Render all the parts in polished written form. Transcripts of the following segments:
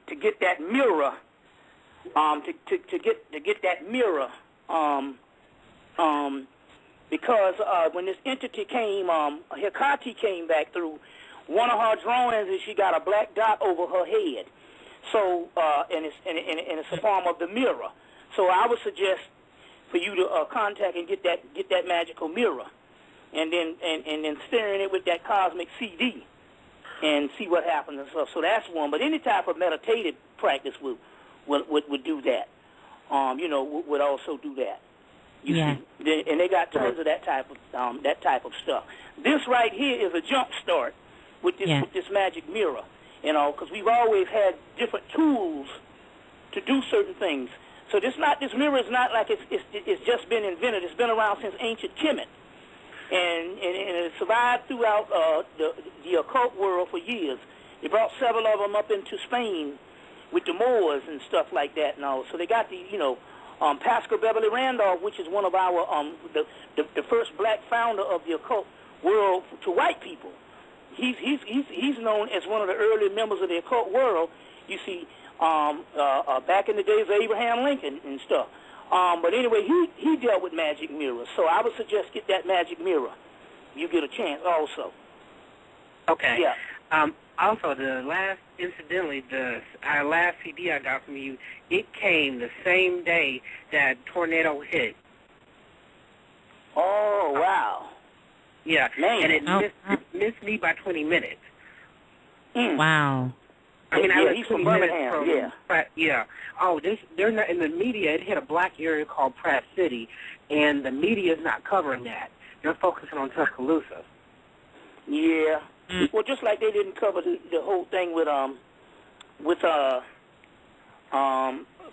to get that mirror, to get that mirror, because when this entity came, Hecate came back through. One of her drawings is she got a black dot over her head, so and it's a form of the mirror. So I would suggest for you to contact and get that magical mirror, and then staring it with that cosmic CD, and see what happens and stuff. So that's one. But any type of meditative practice would do that. Would also do that. You see, and they got tons of that type of stuff. This right here is a jump start with this magic mirror, because we've always had different tools to do certain things. So this mirror is not like it's just been invented. It's been around since ancient Hemmitt, and it survived throughout the occult world for years. They brought several of them up into Spain with the Moors and stuff like that and all. So they got Pascal Beverly Randolph, which is one of our the first black founder of the occult world to white people. He's known as one of the early members of the occult world. You see, back in the days of Abraham Lincoln and stuff. But anyway, he dealt with magic mirrors. So I would suggest get that magic mirror. You get a chance also. Okay. Yeah. Also, incidentally, our last CD I got from you, it came the same day that tornado hit. Oh, wow. Yeah, Man. And it missed me by 20 minutes. Wow. I mean, I was he's 20 from minutes Birmingham, from, yeah. Oh, they're not in the media. It hit a black area called Pratt City, and the media is not covering that. They're focusing on Tuscaloosa. Yeah. Well, just like they didn't cover the whole thing with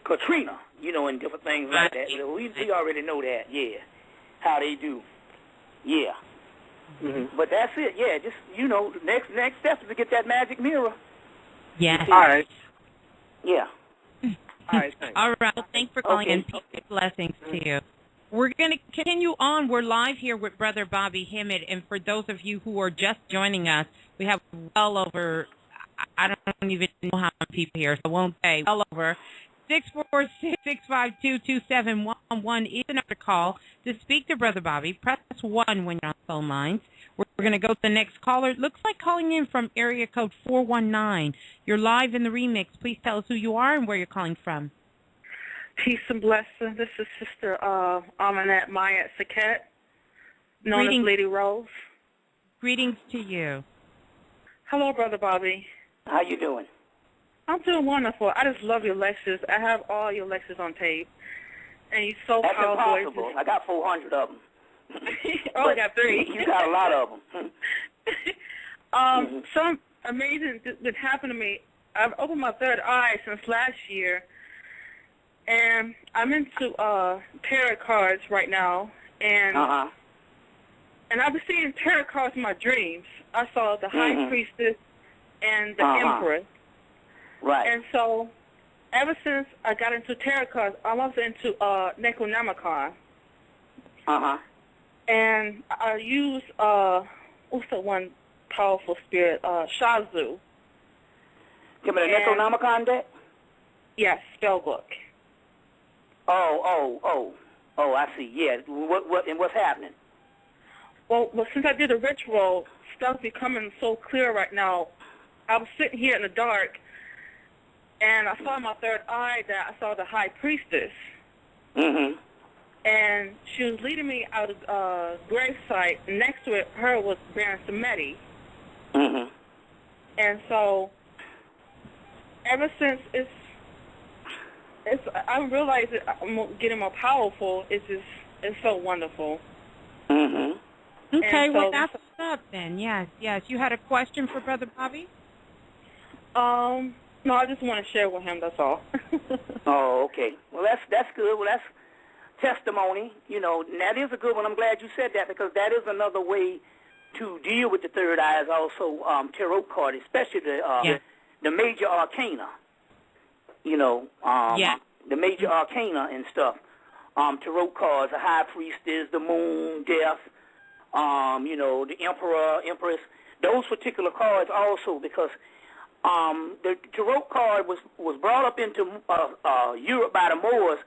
Katrina, and different things like that. We already know that, yeah, how they do, yeah. Mm-hmm. But that's it, yeah. Just the next step is to get that magic mirror. Yeah. All right. Yeah. All right. Thanks. All right. Well, thanks for calling in. Peace and blessings to you. We're going to continue on. We're live here with Brother Bobby Hemmitt, and for those of you who are just joining us, we have well over, I don't even know how many people here, so I won't say, well over 646-652-2711 is another call to speak to Brother Bobby. Press 1 when you're on phone lines. We're going to go to the next caller. It looks like calling in from area code 419. You're live in the remix. Please tell us who you are and where you're calling from. Peace and blessings. This is Sister Amanette Mayat Saket, known as Lady Rose. Greetings to you. Hello, Brother Bobby. How you doing? I'm doing wonderful. I just love your lectures. I have all your lectures on tape, and you're so That's powerful. Impossible. I got 400 of them. Oh, I got 3. You got a lot of them. Something amazing that happened to me. I've opened my third eye since last year, and I'm into tarot cards right now, and I've been seeing tarot cards in my dreams. I saw the High Priestess and the Empress. Right. And so, ever since I got into tarot cards, I'm also into Necronomicon. And I use, what's the one powerful spirit? Shazu. Give me the Necronomicon deck? Yes, spell book. Oh, I see. Yeah. What's happening? Well, since I did a ritual, stuff's becoming so clear right now. I was sitting here in the dark, and I saw in my third eye that I saw the High Priestess. And she was leading me out of gravesite. Next to her was Baron Samedi. And so, ever since I realized that I'm getting more powerful. It's so wonderful. Okay, well, that's what's up then. Yes. You had a question for Brother Bobby? No, I just want to share with him, that's all. Oh, okay. Well, that's good. Well, that's testimony. And that is a good one. I'm glad you said that, because that is another way to deal with the third eye, is also tarot card, especially the major arcana. The major arcana and stuff. Tarot cards, the High Priestess, the Moon, Death, the Emperor, Empress. Those particular cards also, because the tarot card was brought up into Europe by the Moors.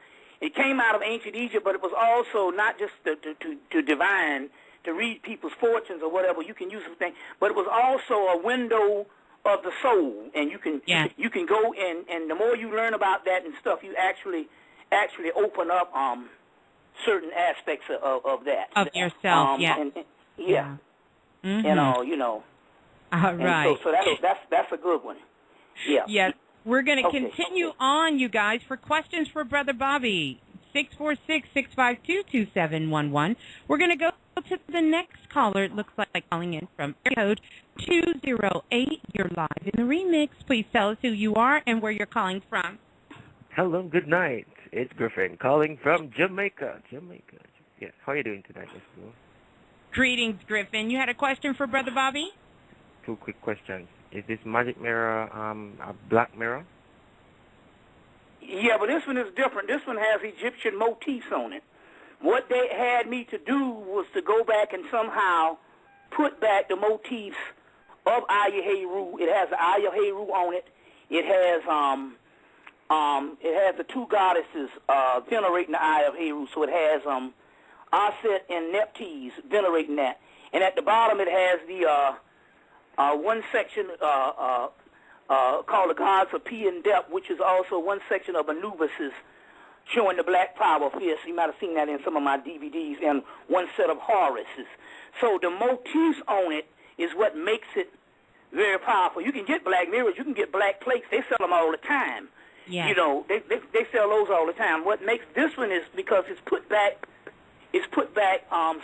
It came out of ancient Egypt, but it was also not just to divine, to read people's fortunes or whatever. You can use something, but it was also a window of the soul, and you can go and the more you learn about that and stuff, you actually open up certain aspects of that of yourself. Yeah. Mm-hmm. You know. All right. So that's a good one. Yeah. Yes. We're going to continue on, you guys, for questions for Brother Bobby. 646-652-2711. We're going to go to the next caller. It looks like calling in from code 208. You're live in the remix. Please tell us who you are and where you're calling from. Hello, good night. It's Griffin calling from Jamaica. Yes, how are you doing tonight, Miss Blue? Greetings, Griffin. You had a question for Brother Bobby? 2 quick questions. Is this magic mirror a black mirror? Yeah, but this one is different. This one has Egyptian motifs on it. What they had me to do was to go back and somehow put back the motifs of Ayaheru. It has the Ayaheru on it. It has the 2 goddesses venerating the Eye of Heru. So it has Aset and Nephthys venerating that. And at the bottom it has the one section called the gods of Pi and Depth, which is also one section of Anubis showing the black power fist. You might have seen that in some of my DVDs, and one set of Horuses. So the motifs on it is what makes it very powerful. You can get black mirrors, you can get black plates. They sell them all the time. Yes. You know, they sell those all the time. What makes this one is because it's put back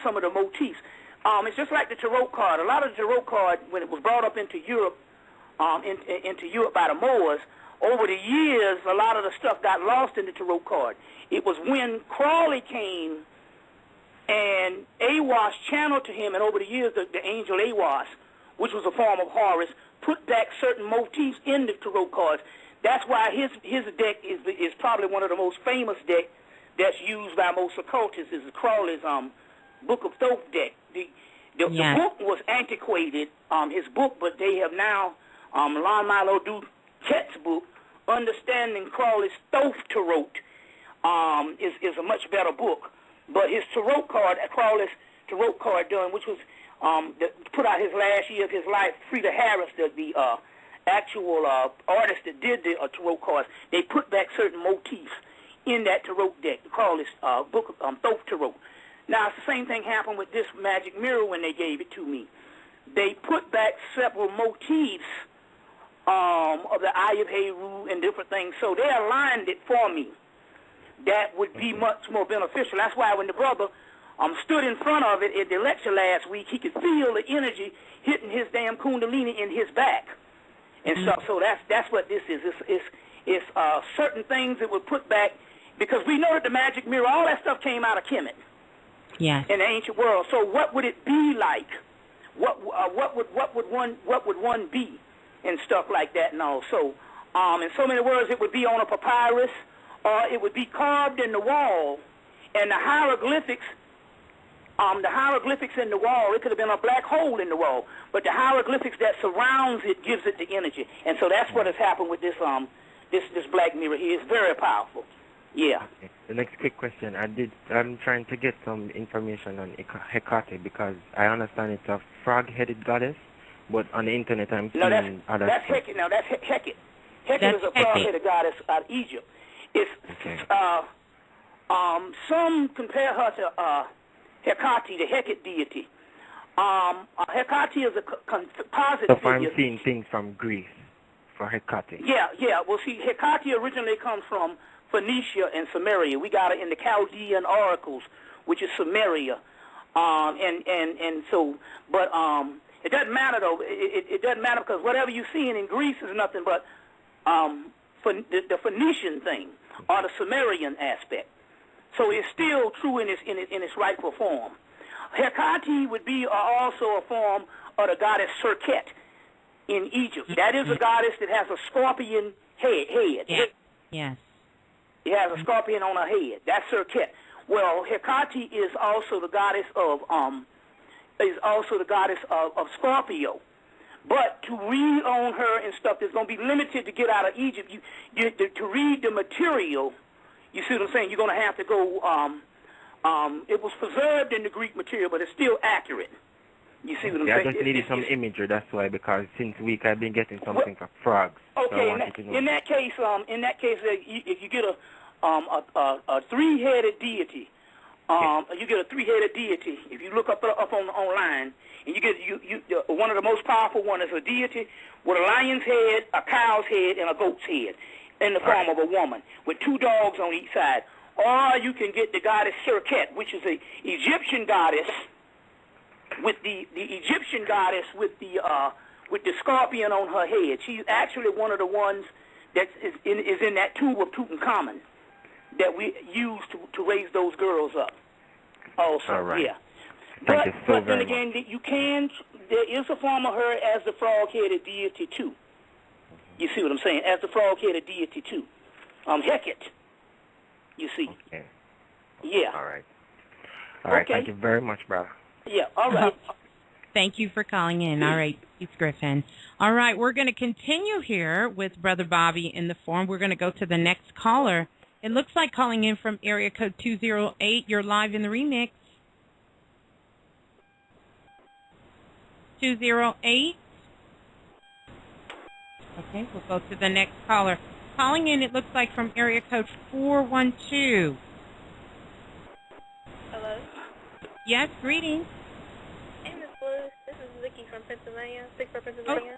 some of the motifs. It's just like the tarot card. A lot of the tarot card, when it was brought up into Europe, into Europe by the Moors, over the years, a lot of the stuff got lost in the tarot card. It was when Crawley came and Awas channeled to him, and over the years, the angel Awas, which was a form of Horus, put back certain motifs in the tarot cards. That's why his deck is probably one of the most famous decks that's used by most occultists, is Crawley's Book of Thoth deck. The book was antiquated, his book, but they have now, Lon Milo Duquette's book, Understanding Crawley's Thoth Tarot, is a much better book. But his tarot card, Crawley's tarot card done, which was put out his last year of his life, Frida Harris, the actual artist that did the tarot cards, they put back certain motifs in that tarot deck, Crawley's book of Thoth Tarot. Now, it's the same thing happened with this magic mirror when they gave it to me. They put back several motifs of the Eye of Heru and different things, so they aligned it for me. That would be much more beneficial. That's why when the brother stood in front of it at the lecture last week, he could feel the energy hitting his damn kundalini in his back and stuff. So that's what this is. It's certain things that would put back, because we know that the magic mirror, all that stuff came out of Hemmitt. Yes. In the ancient world. So what would it be like? What would one be, and stuff like that and all. So in so many words, it would be on a papyrus, or it would be carved in the wall, and the hieroglyphics in the wall, it could have been a black hole in the wall, but the hieroglyphics that surrounds it gives it the energy. And so that's what has happened with this this black mirror here. It's very powerful. Yeah. Okay. The next quick question. I'm trying to get some information on Hecate, because I understand it's a frog-headed goddess, but on the internet I'm seeing other that's stuff. Hecate. Now that's Hecate. Hecate is a frog-headed goddess out of Egypt. It's some compare her to Hecate, the Hecate deity. Hecate is a composite so figure. I'm seeing things from Greece for Hecate. Yeah. Well, see, Hecate originally comes from Phoenicia and Samaria. We got it in the Chaldean oracles, which is Samaria. And so, but it doesn't matter though. It doesn't matter, because whatever you're seeing in Greece is nothing but the Phoenician thing or the Sumerian aspect. So it's still true in its rightful form. Hecate would be also a form of the goddess Serket in Egypt. That is a goddess that has a scorpion head. Yes. It has a scorpion on her head. That's Serket. Well, Hecate is also the goddess of Scorpio, But to read on her and stuff, there's going to be limited to get out of Egypt. To read the material, you see what I'm saying? You're going to have to go. It was preserved in the Greek material, but it's still accurate. You see what I'm saying? I just needed some imagery. That's why, because since week I've been getting something for frogs. Okay, so in that case, if you get a three-headed deity, you get a three-headed deity. If you look up on online, and you get one of the most powerful one is a deity with a lion's head, a cow's head, and a goat's head in the form of a woman with two dogs on each side. Or you can get the goddess Serket, which is a Egyptian goddess with the Egyptian goddess with the scorpion on her head. She's actually one of the ones that is in that tomb of Tutankhamun that we use to raise those girls up. Also, all right. yeah. Thank you so but then very again, much. there is a form of her as the frog-headed deity too. You see what I'm saying? As the frog-headed deity too. Hemmitt. You see. Okay. Yeah. All right. All right. Okay. Thank you very much, brother. Yeah. All right. Thank you for calling in. All right, Keith Griffin. All right, we're going to continue here with Brother Bobby in the forum. We're going to go to the next caller. It looks like calling in from area code 208. You're live in the remix. 208. Okay, we'll go to the next caller. Calling in, it looks like from area code 412. Hello? Yes, greetings. Hey, Miss Blue. This is Vicky from Pennsylvania, Vicksburg, Pennsylvania.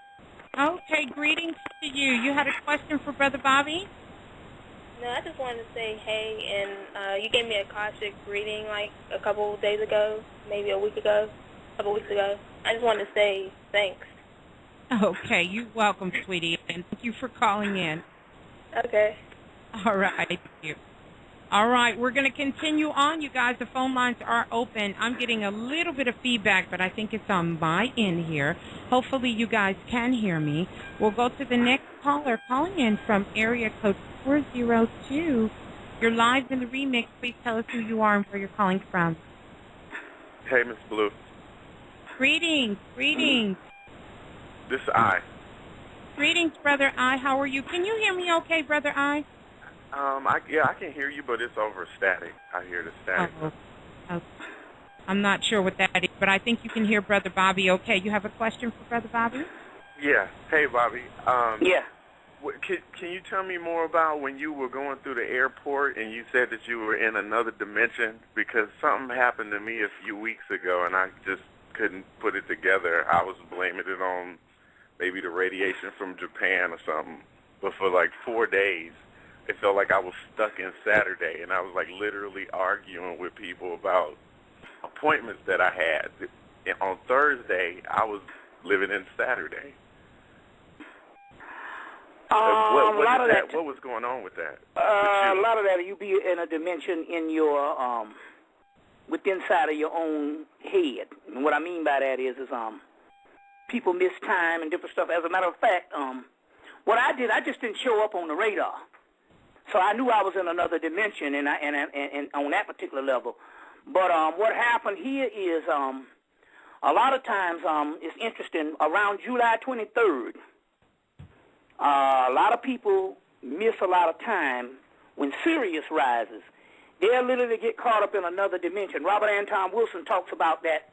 Okay, greetings to you. You had a question for Brother Bobby? No, I just wanted to say hey, and you gave me a Akashic reading like a couple days ago, maybe a week ago, a couple weeks ago. I just wanted to say thanks. Okay, you're welcome, sweetie, and thank you for calling in. Okay. All right, thank you. All right, we're going to continue on, you guys. The phone lines are open. I'm getting a little bit of feedback, but I think it's on my end here. Hopefully you guys can hear me. We'll go to the next caller calling in from area code 402. You're live in the remix. Please tell us who you are and where you're calling from. Hey, Miss Blue. Greetings, greetings. This is I. Greetings, Brother I. How are you? Can you hear me okay, Brother I? I can hear you, but it's over static. I hear the static. Oh. I'm not sure what that is, but I think you can hear Brother Bobby okay. You have a question for Brother Bobby? Yeah. Hey, Bobby. Yeah. Can you tell me more about when you were going through the airport and you said that you were in another dimension? Because something happened to me a few weeks ago, and I just couldn't put it together. I was blaming it on maybe the radiation from Japan or something. But for like 4 days, it felt like I was stuck in Saturday, and I was like literally arguing with people about appointments that I had. And on Thursday, I was living in Saturday. What was going on with that? A lot of that, you be in a dimension in your within inside of your own head. And what I mean by that is people miss time and different stuff. As a matter of fact, what I did, I just didn't show up on the radar. So I knew I was in another dimension, and on that particular level. But what happened here is a lot of times it's interesting. Around July 23rd, a lot of people miss a lot of time when Sirius rises. They'll literally get caught up in another dimension. Robert Anton Wilson talks about that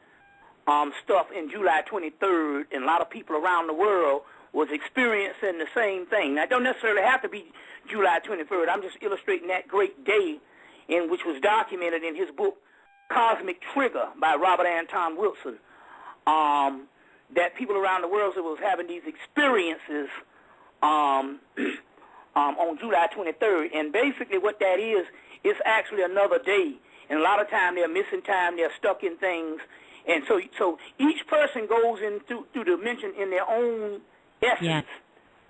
stuff in July 23rd, and a lot of people around the world was experiencing the same thing. Now, it don't necessarily have to be July 23rd. I'm just illustrating that great day in which was documented in his book, Cosmic Trigger by Robert Anton Wilson, that people around the world was having these experiences on July 23rd. And basically what that is actually another day. And a lot of time they're missing time, they're stuck in things. And so each person goes in through the dimension in their own essence.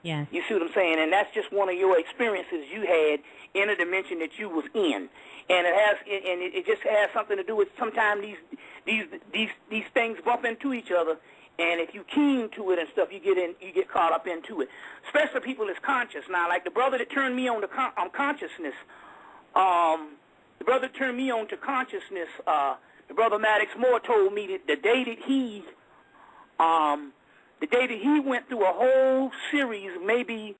Yes. You see what I'm saying? And that's just one of your experiences you had in a dimension that you was in. And it just has something to do with sometimes these things bump into each other, and if you keen to it and stuff, you get caught up into it. Especially people that's conscious. Now, like the brother that turned me on to consciousness, the brother turned me on to consciousness. The brother Maddox Moore told me that the day that he The day that he went through a whole series, maybe